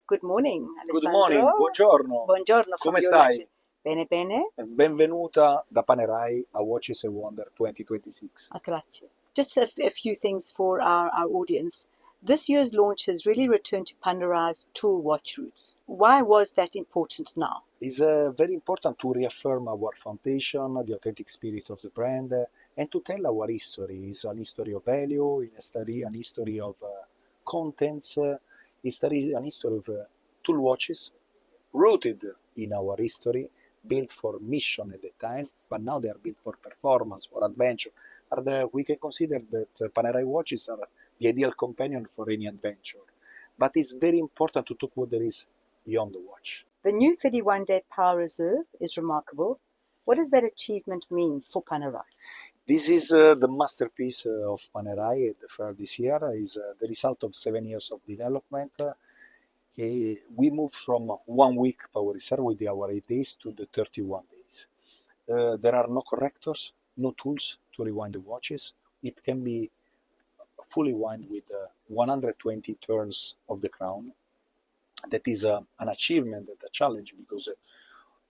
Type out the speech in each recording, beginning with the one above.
Good morning, Good Alessandro. morning, buongiorno. Buongiorno from Come your stai? region. Bene, bene. Benvenuta da Panerai a Watches and Wonders 2026. Grazie. Just a few things for our audience. This year's launch has really returned to Panerai's tool watch roots. Why was that important now? It's very important to reaffirm our foundation, the authentic spirit of the brand, and to tell our history. It's an history of value, an history of contents, an history of tool watches rooted in our history, built for mission at the time, but now they are built for performance, for adventure. We can consider that Panerai watches are the ideal companion for any adventure. But it's very important to talk what there is beyond the watch. The new 31-day Power Reserve is remarkable. What does that achievement mean for Panerai? This is the masterpiece of Panerai at the fair this year. Is the result of 7 years of development. We moved from 1 week Power Reserve with our 8 days to the 31 days. There are no correctors, no tools to rewind the watches. It can be fully wind with 120 turns of the crown. That is an achievement and a challenge because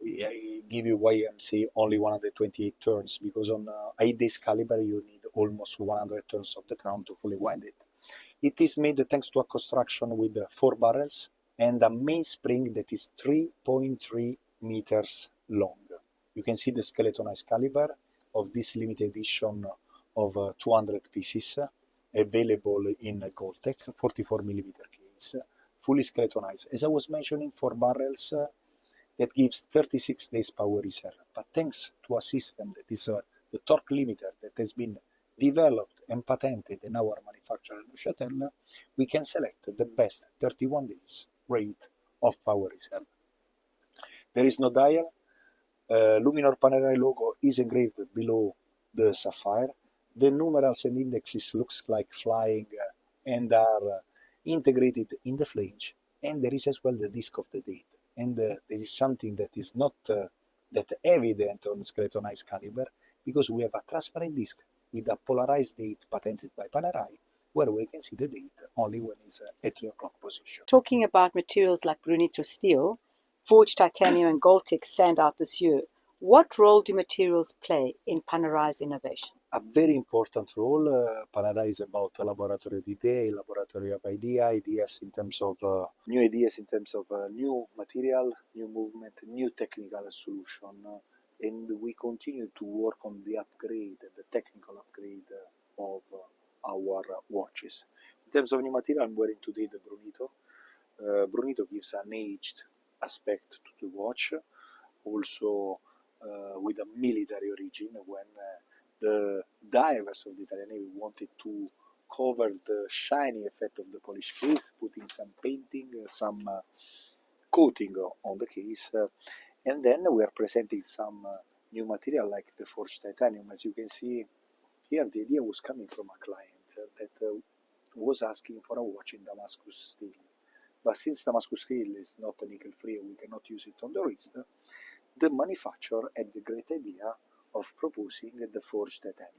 I give you why I'm saying only 128 turns, because on 8 days caliber you need almost 100 turns of the crown to fully wind it. It is made thanks to a construction with 4 barrels and a mainspring that is 3.3 meters long. You can see the skeletonized caliber of this limited edition of 200 pieces, available in Gold-Tech, 44 millimeter case, fully skeletonized. As I was mentioning, 4 barrels that gives 36 days Power Reserve. But thanks to a system that is the torque limiter that has been developed and patented in our manufacturer Neuchâtel, we can select the best 31 days rate of Power Reserve. There is no dial. Luminor Panerai logo is engraved below the sapphire. The numerals and indexes looks like flying and are integrated in the flange. And there is as well the disc of the date. And there is something that is not that evident on skeletonized caliber, because we have a transparent disc with a polarized date patented by Panerai, where we can see the date only when it's at 3 o'clock position. Talking about materials like Brunito steel, forged titanium and Gold-Tech stand out this year. What role do materials play in Panerai's innovation? A very important role. Panerai is about a laboratory of detail, laboratory of ideas in terms of new ideas, in terms of new material, new movement, new technical solution. And we continue to work on the upgrade, the technical upgrade of our watches. In terms of new material, I'm wearing today the Brunito. Brunito gives an aged aspect to the watch, also with a military origin, when the divers of the Italian Navy wanted to cover the shiny effect of the polished case, putting some painting, some coating on the case, and then we are presenting some new material like the forged titanium. As you can see here, the idea was coming from a client that was asking for a watch in Damascus steel. But since Damascus steel is not nickel-free, we cannot use it on the wrist, the manufacturer had the great idea of proposing the forged titanium,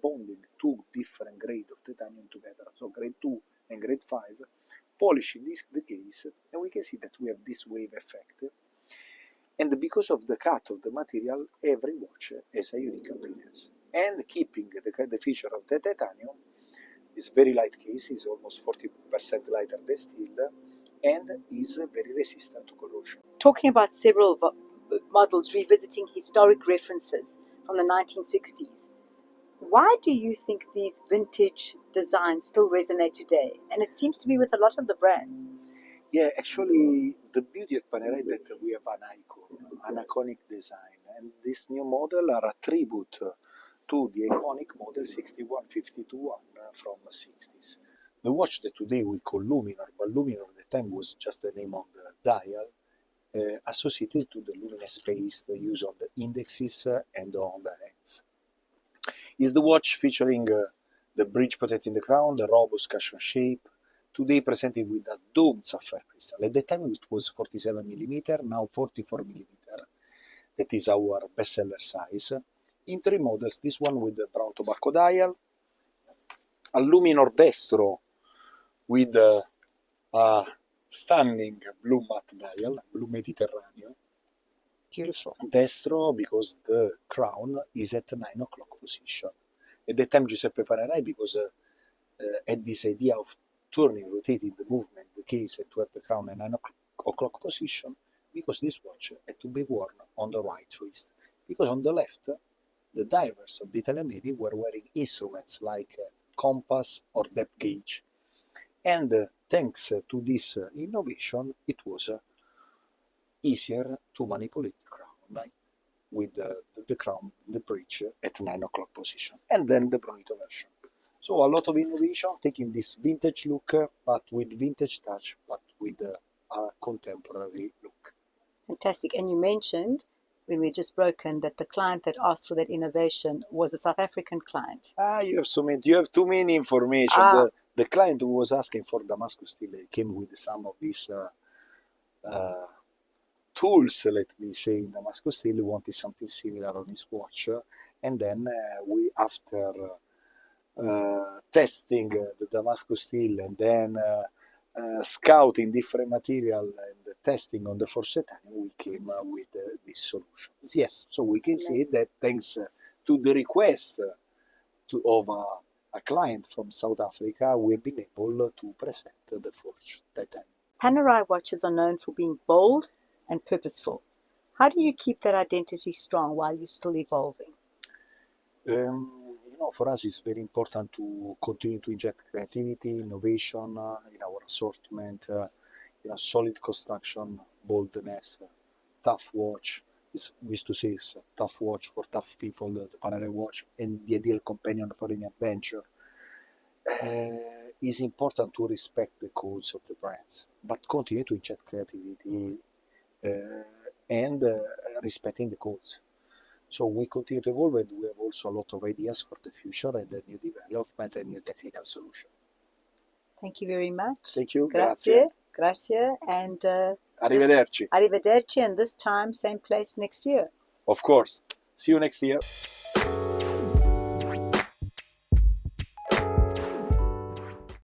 bonding 2 different grades of titanium together, so grade 2 and grade 5, polishing the case, and we can see that we have this wave effect. And because of the cut of the material, every watch has a unique appearance. And keeping the feature of the titanium, this very light case is almost 40% lighter than steel, and is very resistant to corrosion. Talking about several models revisiting historic references from the 1960s, why do you think these vintage designs still resonate today? And it seems to be with a lot of the brands. Yeah, actually, the beauty of Panerai is that we have an icon, an iconic design, and this new model are a tribute to the iconic model 6152 from the 60s. The watch that today we call Luminor, but Luminor at the time was just the name of the dial, associated to the luminous space, the use of the indexes and on the hands. Is the watch featuring the bridge protecting the crown, the robust cushion shape, today presented with a domed sapphire crystal. At the time it was 47 mm, now 44 mm. That is our bestseller size. In 3 models, this one with the brown tobacco dial, a Luminor destro with a stunning blue matte dial, blue Mediterranean. Beautiful. Destro because the crown is at 9 o'clock position. At that time Giuseppe Panerai because had this idea of turning, rotating the movement, the case to have the crown at 9 o'clock position, because this watch had to be worn on the right wrist. Because on the left, the divers of the Italian Navy were wearing instruments like compass or depth gauge. And thanks to this innovation, it was easier to manipulate the crown, like with the crown, the bridge at 9 o'clock position, and then the Brunito version. So a lot of innovation, taking this vintage look, but with vintage touch, but with a contemporary look. Fantastic. And you mentioned when we just broken that the client that asked for that innovation was a South African client. You have too many information. The client who was asking for Damascus steel came with some of these tools, let me say, in Damascus steel, wanted something similar on his watch, and then we, after testing the Damascus steel and then scouting different material and testing on the forged titanium, we came with this solution. Yes, so we can say that thanks to the request of a client from South Africa, we've been able to present the forged titanium. Panerai watches are known for being bold and purposeful. How do you keep that identity strong while you're still evolving? For us it's very important to continue to inject creativity, innovation in our assortment, solid construction, boldness, tough watch. We used to say it's a tough watch for tough people, the Panerai watch, and the ideal companion for any adventure. It's important to respect the codes of the brands, but continue to inject creativity and respecting the codes. So we continue to evolve, and we have also a lot of ideas for the future and the new development and new technical solution. Thank you very much. Thank you. Grazie. Grazie. And arrivederci. Arrivederci. And this time, same place next year. Of course. See you next year.